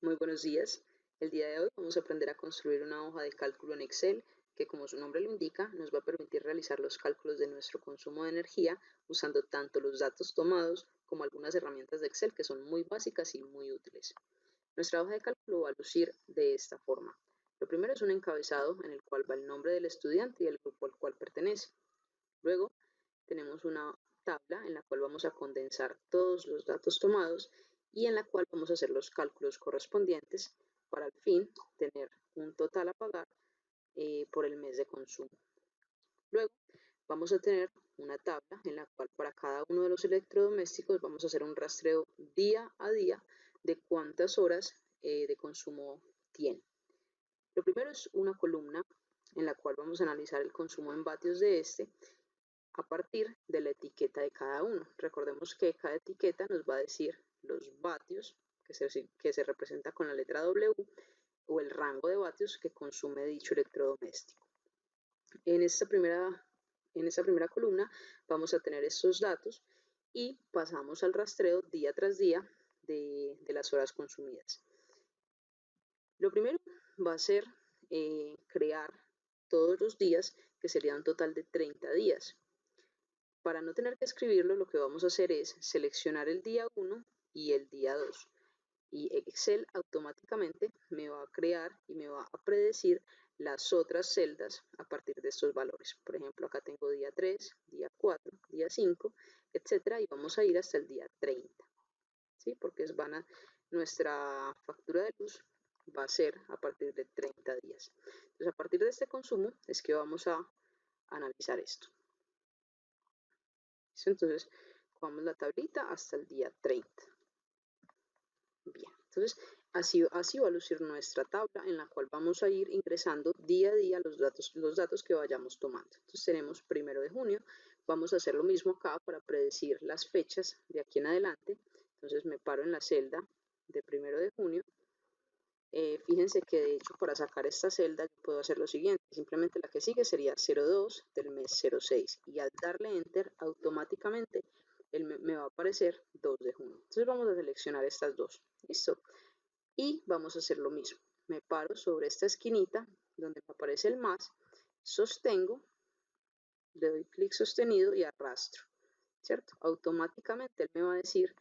Muy buenos días. El día de hoy vamos a aprender a construir una hoja de cálculo en Excel que, como su nombre lo indica, nos va a permitir realizar los cálculos de nuestro consumo de energía usando tanto los datos tomados como algunas herramientas de Excel que son muy básicas y muy útiles. Nuestra hoja de cálculo va a lucir de esta forma. Lo primero es un encabezado en el cual va el nombre del estudiante y el grupo al cual pertenece. Luego tenemos una tabla en la cual vamos a condensar todos los datos tomados y en la cual vamos a hacer los cálculos correspondientes para al fin tener un total a pagar por el mes de consumo. Luego vamos a tener una tabla en la cual para cada uno de los electrodomésticos vamos a hacer un rastreo día a día de cuántas horas de consumo tiene. Lo primero es una columna en la cual vamos a analizar el consumo en vatios de este a partir de la etiqueta de cada uno. Recordemos que cada etiqueta nos va a decir los vatios, que se representa con la letra W, o el rango de vatios que consume dicho electrodoméstico. En esta primera columna vamos a tener estos datos y pasamos al rastreo día tras día de las horas consumidas. Lo primero va a ser crear todos los días, que sería un total de 30 días. Para no tener que escribirlo, lo que vamos a hacer es seleccionar el día 1 y el día 2. Y Excel automáticamente me va a crear y me va a predecir las otras celdas a partir de estos valores. Por ejemplo, acá tengo día 3, día 4, día 5, etcétera, y vamos a ir hasta el día 30. ¿Sí? Porque nuestra factura de luz va a ser a partir de 30 días. Entonces, a partir de este consumo es que vamos a analizar esto. Entonces, jugamos la tablita hasta el día 30. Bien, entonces así va a lucir nuestra tabla en la cual vamos a ir ingresando día a día los datos que vayamos tomando. Entonces tenemos 1 de junio, vamos a hacer lo mismo acá para predecir las fechas de aquí en adelante. Entonces me paro en la celda de 1 de junio. Fíjense que de hecho para sacar esta celda yo puedo hacer lo siguiente, simplemente la que sigue sería 02 del mes 06 y al darle enter automáticamente me va a aparecer 2 de junio. Entonces vamos a seleccionar estas dos, listo, y vamos a hacer lo mismo. Me paro sobre esta esquinita donde me aparece el más, sostengo, le doy clic sostenido y arrastro, ¿cierto? Automáticamente él me va a decir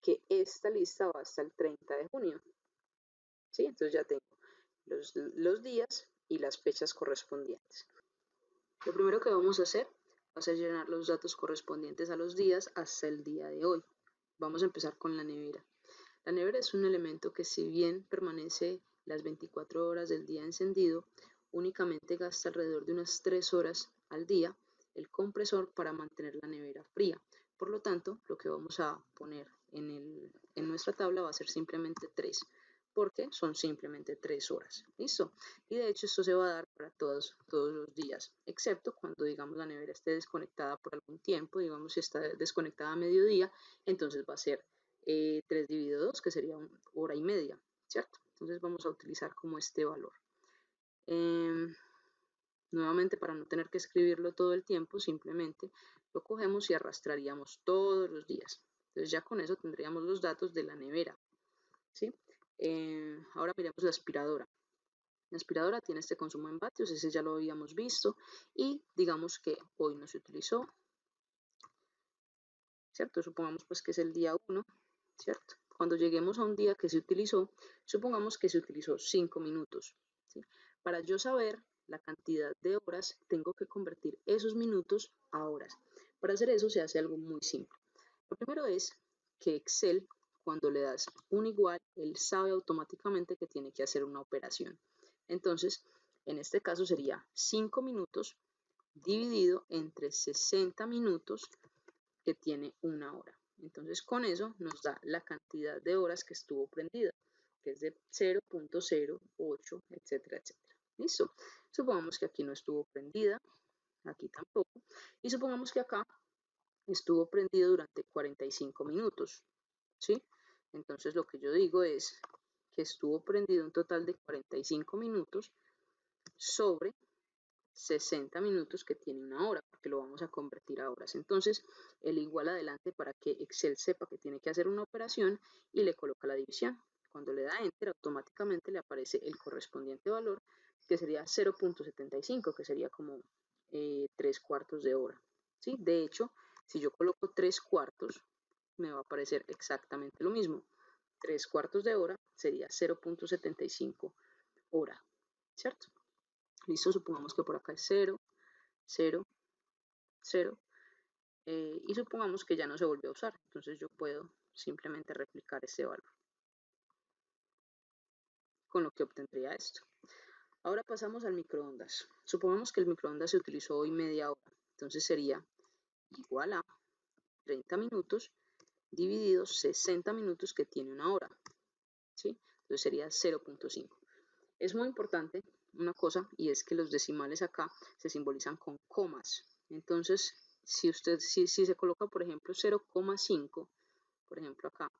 que esta lista va hasta el 30 de junio. ¿Sí? Entonces ya tengo los días y las fechas correspondientes. Lo primero que vamos a hacer va a ser llenar los datos correspondientes a los días hasta el día de hoy. Vamos a empezar con la nevera. La nevera es un elemento que, si bien permanece las 24 horas del día encendido, únicamente gasta alrededor de unas 3 horas al día el compresor para mantener la nevera fría. Por lo tanto, lo que vamos a poner en nuestra tabla va a ser simplemente 3, porque son simplemente 3 horas. ¿Listo? Y de hecho esto se va a dar para todos los días, excepto cuando, digamos, la nevera esté desconectada por algún tiempo. Digamos, si está desconectada a mediodía, entonces va a ser 3 dividido 2, que sería 1 hora y media, ¿cierto? Entonces vamos a utilizar como este valor. Nuevamente, para no tener que escribirlo todo el tiempo, simplemente lo cogemos y arrastraríamos todos los días. Entonces ya con eso tendríamos los datos de la nevera, ¿sí? Ahora miremos la aspiradora. La aspiradora tiene este consumo en vatios, ese ya lo habíamos visto, y digamos que hoy no se utilizó, ¿cierto? Supongamos pues que es el día 1, ¿cierto? Cuando lleguemos a un día que se utilizó, supongamos que se utilizó 5 minutos, ¿sí? Para yo saber la cantidad de horas, tengo que convertir esos minutos a horas. Para hacer eso se hace algo muy simple. Lo primero es que Excel, cuando le das un igual, él sabe automáticamente que tiene que hacer una operación. Entonces, en este caso sería 5 minutos dividido entre 60 minutos, que tiene 1 hora. Entonces con eso nos da la cantidad de horas que estuvo prendida, que es de 0.08, etcétera, etcétera. Listo. Supongamos que aquí no estuvo prendida, aquí tampoco, y supongamos que acá estuvo prendido durante 45 minutos, ¿sí? Entonces lo que yo digo es que estuvo prendido un total de 45 minutos sobre 60 minutos, que tiene 1 hora, porque lo vamos a convertir a horas. Entonces, el igual adelante para que Excel sepa que tiene que hacer una operación y le coloca la división. Cuando le da Enter, automáticamente le aparece el correspondiente valor, que sería 0.75, que sería como 3 cuartos de hora. ¿Sí? De hecho, si yo coloco 3 cuartos, me va a aparecer exactamente lo mismo. 3 cuartos de hora sería 0.75 hora, ¿cierto? Listo, supongamos que por acá es 0, 0, 0, y supongamos que ya no se volvió a usar. Entonces yo puedo simplemente replicar este valor, con lo que obtendría esto. Ahora pasamos al microondas. Supongamos que el microondas se utilizó hoy media hora. Entonces sería igual a 30 minutos divididos 60 minutos, que tiene una hora. ¿Sí? Entonces sería 0.5. Es muy importante una cosa, y es que los decimales acá se simbolizan con comas. Entonces, si se coloca, por ejemplo, 0,5, por ejemplo acá,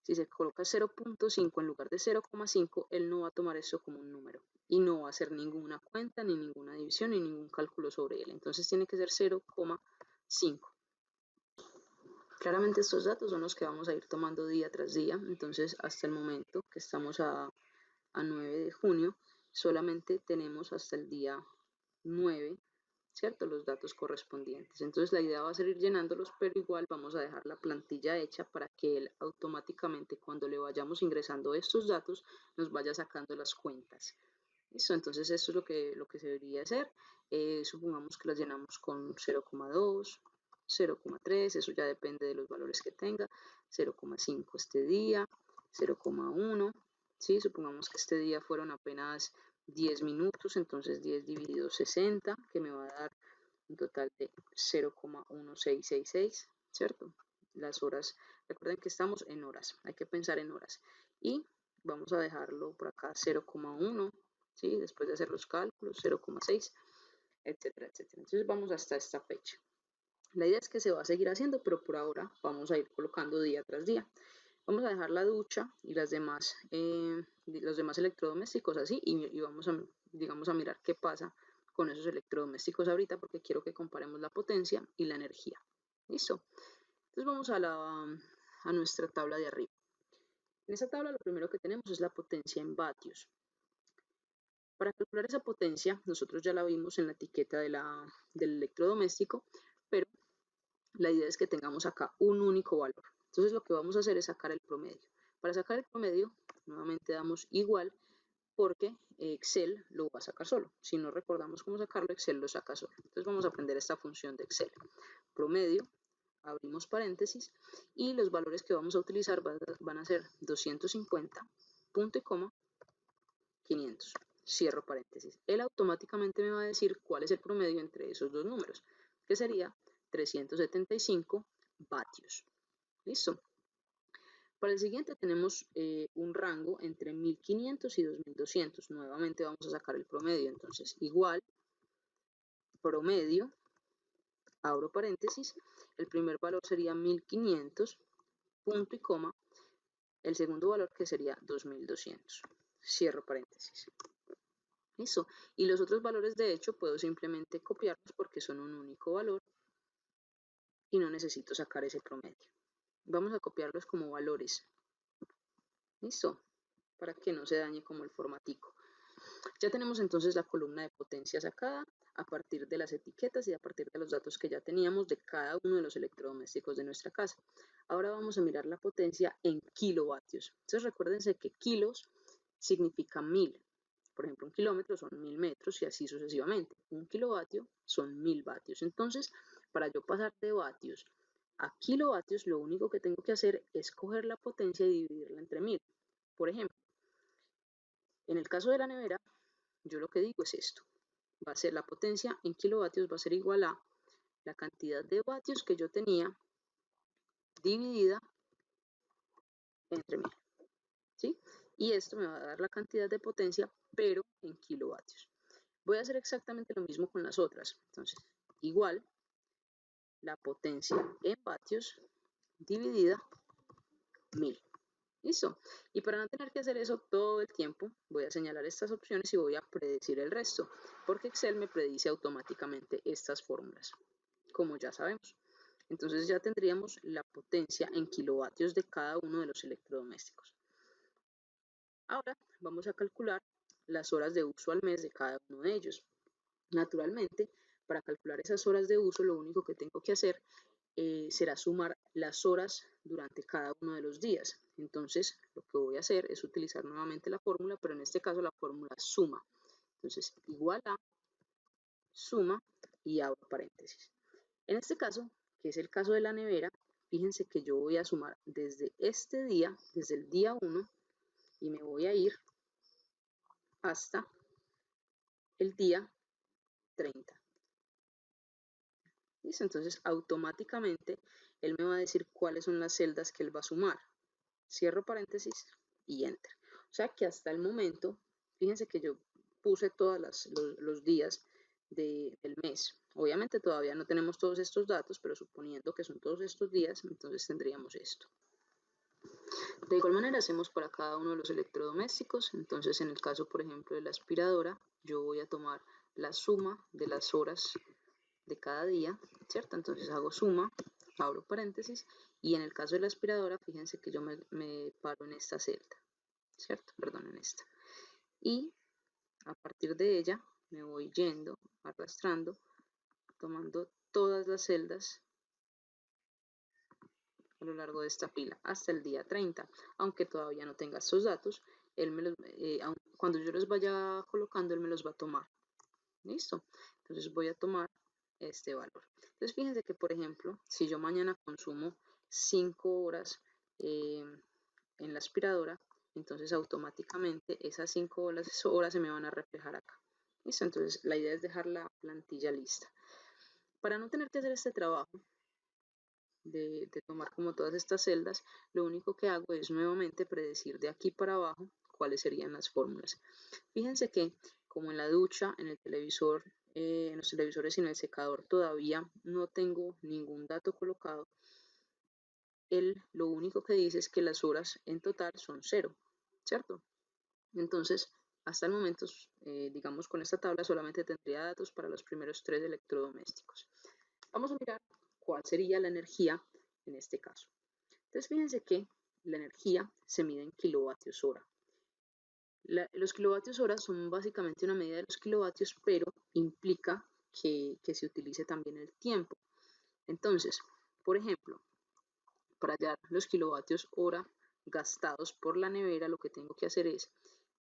si se coloca 0.5 en lugar de 0,5, él no va a tomar esto como un número y no va a hacer ninguna cuenta, ni ninguna división, ni ningún cálculo sobre él. Entonces tiene que ser 0,5. Claramente estos datos son los que vamos a ir tomando día tras día. Entonces, hasta el momento que estamos a 9 de junio, solamente tenemos hasta el día 9, ¿cierto? Los datos correspondientes. Entonces la idea va a ser ir llenándolos, pero igual vamos a dejar la plantilla hecha para que él automáticamente, cuando le vayamos ingresando estos datos, nos vaya sacando las cuentas. ¿Listo? Entonces esto es lo que se debería hacer. Supongamos que las llenamos con 0,2, 0,3, eso ya depende de los valores que tenga, 0,5 este día, 0,1, ¿sí? Supongamos que este día fueron apenas 10 minutos, entonces 10 dividido 60, que me va a dar un total de 0,1666, ¿cierto? Las horas, recuerden que estamos en horas, hay que pensar en horas. Y vamos a dejarlo por acá 0,1, ¿sí? Después de hacer los cálculos, 0,6, etcétera, etcétera. Entonces vamos hasta esta fecha. La idea es que se va a seguir haciendo, pero por ahora vamos a ir colocando día tras día. Vamos a dejar la ducha y los demás electrodomésticos así, y vamos a, digamos, a mirar qué pasa con esos electrodomésticos ahorita, porque quiero que comparemos la potencia y la energía. ¿Listo? Entonces vamos a nuestra tabla de arriba. En esa tabla lo primero que tenemos es la potencia en vatios. Para calcular esa potencia, nosotros ya la vimos en la etiqueta del electrodoméstico, pero la idea es que tengamos acá un único valor. Entonces lo que vamos a hacer es sacar el promedio. Para sacar el promedio, nuevamente damos igual, porque Excel lo va a sacar solo. Si no recordamos cómo sacarlo, Excel lo saca solo. Entonces vamos a aprender esta función de Excel. Promedio, abrimos paréntesis, y los valores que vamos a utilizar van a ser 250, punto y coma, 500. Cierro paréntesis. Él automáticamente me va a decir cuál es el promedio entre esos dos números, que sería 375 vatios. ¿Listo? Para el siguiente tenemos un rango entre 1500 y 2200. Nuevamente vamos a sacar el promedio. Entonces, igual, promedio, abro paréntesis, el primer valor sería 1500, punto y coma, el segundo valor que sería 2200. Cierro paréntesis. ¿Listo? Y los otros valores, de hecho, puedo simplemente copiarlos porque son un único valor y no necesito sacar ese promedio. Vamos a copiarlos como valores. ¿Listo? Para que no se dañe como el formatico. Ya tenemos entonces la columna de potencia sacada a partir de las etiquetas y a partir de los datos que ya teníamos de cada uno de los electrodomésticos de nuestra casa. Ahora vamos a mirar la potencia en kilovatios. Entonces recuérdense que kilos significa 1000. Por ejemplo, un kilómetro son 1000 metros y así sucesivamente. Un kilovatio son 1000 vatios. Entonces, para yo pasar de vatios a kilovatios, lo único que tengo que hacer es coger la potencia y dividirla entre 1000. Por ejemplo, en el caso de la nevera, yo lo que digo es esto. Va a ser la potencia en kilovatios, va a ser igual a la cantidad de vatios que yo tenía dividida entre 1000. ¿Sí? Y esto me va a dar la cantidad de potencia, pero en kilovatios. Voy a hacer exactamente lo mismo con las otras. Entonces, igual la potencia en vatios dividida 1000. ¿Listo? Y para no tener que hacer eso todo el tiempo, voy a señalar estas opciones y voy a predecir el resto, porque Excel me predice automáticamente estas fórmulas, como ya sabemos. Entonces ya tendríamos la potencia en kilovatios de cada uno de los electrodomésticos. Ahora vamos a calcular las horas de uso al mes de cada uno de ellos. Naturalmente, para calcular esas horas de uso, lo único que tengo que hacer será sumar las horas durante cada uno de los días. Entonces, lo que voy a hacer es utilizar nuevamente la fórmula, pero en este caso la fórmula suma. Entonces, igual a suma y abro paréntesis. En este caso, que es el caso de la nevera, fíjense que yo voy a sumar desde este día, desde el día 1, y me voy a ir hasta el día 30. ¿Listo? Entonces, automáticamente, él me va a decir cuáles son las celdas que él va a sumar. Cierro paréntesis y enter. O sea que hasta el momento, fíjense que yo puse todos los días del mes. Obviamente todavía no tenemos todos estos datos, pero suponiendo que son todos estos días, entonces tendríamos esto. De igual manera hacemos para cada uno de los electrodomésticos. Entonces en el caso, por ejemplo, de la aspiradora, yo voy a tomar la suma de las horas de cada día, ¿cierto? Entonces hago suma, abro paréntesis, y en el caso de la aspiradora, fíjense que yo me paro en esta celda, ¿cierto? Perdón, en esta. Y a partir de ella me voy yendo, arrastrando, tomando todas las celdas a lo largo de esta pila hasta el día 30, aunque todavía no tenga estos datos, cuando yo los vaya colocando, él me los va a tomar. ¿Listo? Entonces voy a tomar este valor. Entonces fíjense que, por ejemplo, si yo mañana consumo 5 horas en la aspiradora, entonces automáticamente esas 5 horas se me van a reflejar acá. ¿Listo? Entonces la idea es dejar la plantilla lista. Para no tener que hacer este trabajo de tomar como todas estas celdas, lo único que hago es nuevamente predecir de aquí para abajo cuáles serían las fórmulas. Fíjense que como en la ducha, en el televisor, en los televisores y en el secador todavía no tengo ningún dato colocado, él lo único que dice es que las horas en total son 0, ¿cierto? Entonces, hasta el momento, digamos, con esta tabla solamente tendría datos para los primeros 3 electrodomésticos. Vamos a mirar cuál sería la energía en este caso. Entonces, fíjense que la energía se mide en kilovatios hora. Los kilovatios hora son básicamente una medida de los kilovatios, pero implica que se utilice también el tiempo. Entonces, por ejemplo, para hallar los kilovatios hora gastados por la nevera, lo que tengo que hacer es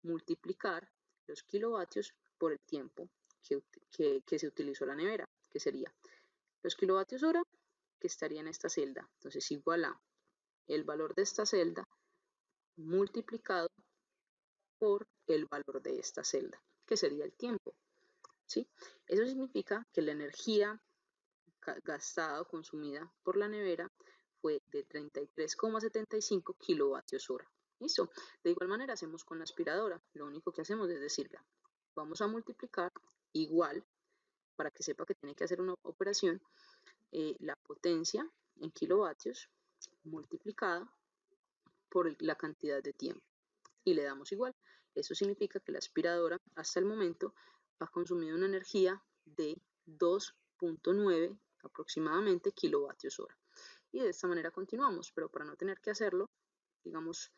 multiplicar los kilovatios por el tiempo que se utilizó la nevera, que sería los kilovatios hora que estaría en esta celda. Entonces, igual a el valor de esta celda multiplicado por el valor de esta celda, que sería el tiempo. ¿Sí? Eso significa que la energía gastada o consumida por la nevera fue de 33,75 kilovatios hora. ¿Listo? De igual manera hacemos con la aspiradora. Lo único que hacemos es decirle, vamos a multiplicar igual, para que sepa que tiene que hacer una operación, la potencia en kilovatios multiplicada por la cantidad de tiempo. Y le damos igual. Eso significa que la aspiradora hasta el momento ha consumido una energía de 2,9 aproximadamente kilovatios hora. Y de esta manera continuamos, pero para no tener que hacerlo, digamos,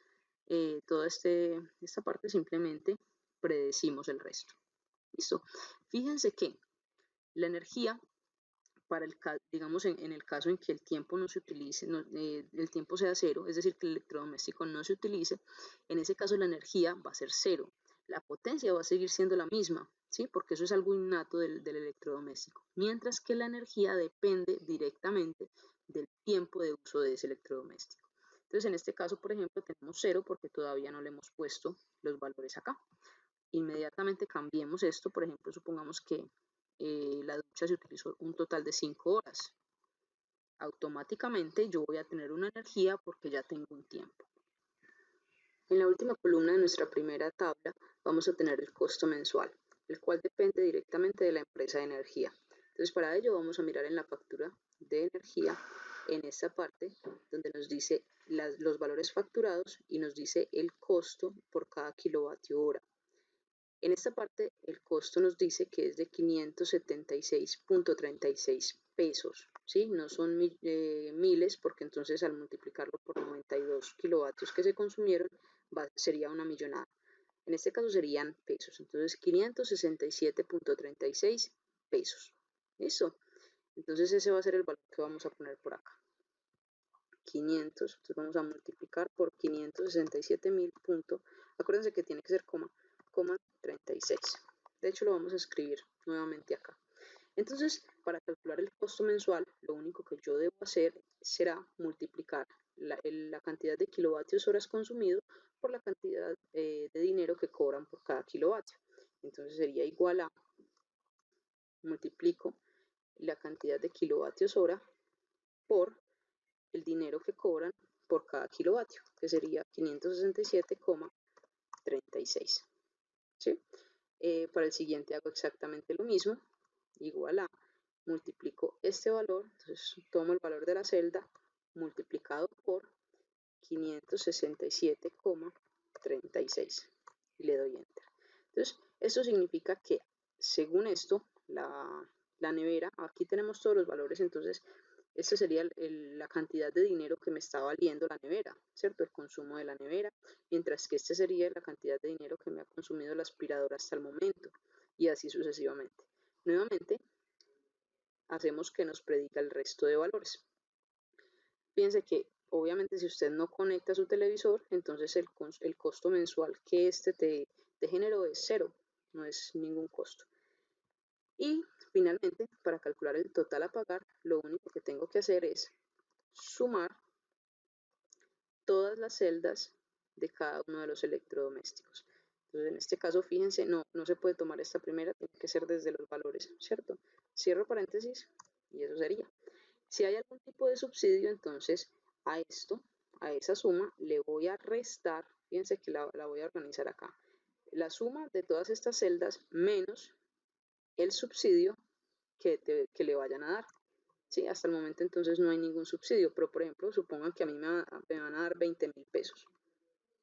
toda esta parte simplemente predecimos el resto. ¿Listo? Fíjense que la energía para digamos en el caso en que el tiempo no se utilice, el tiempo sea 0, es decir, que el electrodoméstico no se utilice, en ese caso la energía va a ser 0. La potencia va a seguir siendo la misma, ¿sí? Porque eso es algo innato del electrodoméstico. Mientras que la energía depende directamente del tiempo de uso de ese electrodoméstico. Entonces, en este caso, por ejemplo, tenemos 0 porque todavía no le hemos puesto los valores acá. Inmediatamente cambiemos esto, por ejemplo, supongamos que la ducha se utilizó un total de 5 horas. Automáticamente yo voy a tener una energía porque ya tengo un tiempo. En la última columna de nuestra primera tabla vamos a tener el costo mensual, el cual depende directamente de la empresa de energía. Entonces para ello vamos a mirar en la factura de energía, en esta parte donde nos dice los valores facturados y nos dice el costo por cada kilovatio hora. En esta parte el costo nos dice que es de 576.36 pesos, ¿sí? No son miles porque entonces al multiplicarlo por 92 kilovatios que se consumieron sería una millonada. En este caso serían pesos, entonces 567.36 pesos. ¿Listo? Entonces ese va a ser el valor que vamos a poner por acá. 500, entonces vamos a multiplicar por 567.000 acuérdense que tiene que ser coma 36. De hecho lo vamos a escribir nuevamente acá. Entonces, para calcular el costo mensual, lo único que yo debo hacer será multiplicar la cantidad de kilovatios horas consumido por la cantidad de dinero que cobran por cada kilovatio. Entonces sería igual a, multiplico la cantidad de kilovatios hora por el dinero que cobran por cada kilovatio, que sería 567,36. ¿Sí? Para el siguiente hago exactamente lo mismo, igual a, multiplico este valor, entonces tomo el valor de la celda multiplicado por 567,36 y le doy enter. Entonces, esto significa que según esto, la nevera, aquí tenemos todos los valores, entonces esta sería la cantidad de dinero que me está valiendo la nevera, ¿cierto? El consumo de la nevera, mientras que esta sería la cantidad de dinero que me ha consumido la aspiradora hasta el momento, y así sucesivamente. Nuevamente, hacemos que nos predica el resto de valores. Fíjense que obviamente si usted no conecta su televisor, entonces el costo mensual que te generó es cero, no es ningún costo. Y finalmente, para calcular el total a pagar, lo único que tengo que hacer es sumar todas las celdas de cada uno de los electrodomésticos. Entonces, en este caso, fíjense, no se puede tomar esta primera, tiene que ser desde los valores, ¿cierto? Cierro paréntesis y eso sería. Si hay algún tipo de subsidio, entonces a esa suma, le voy a restar, fíjense que la voy a organizar acá, la suma de todas estas celdas menos el subsidio que le vayan a dar. Sí, hasta el momento entonces no hay ningún subsidio, pero por ejemplo, supongan que a mí me van a dar 20.000 pesos.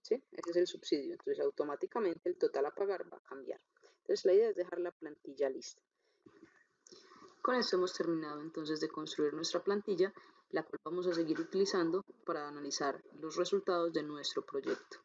¿Sí? Ese es el subsidio, entonces automáticamente el total a pagar va a cambiar. Entonces la idea es dejar la plantilla lista. Con esto hemos terminado entonces de construir nuestra plantilla, la cual vamos a seguir utilizando para analizar los resultados de nuestro proyecto.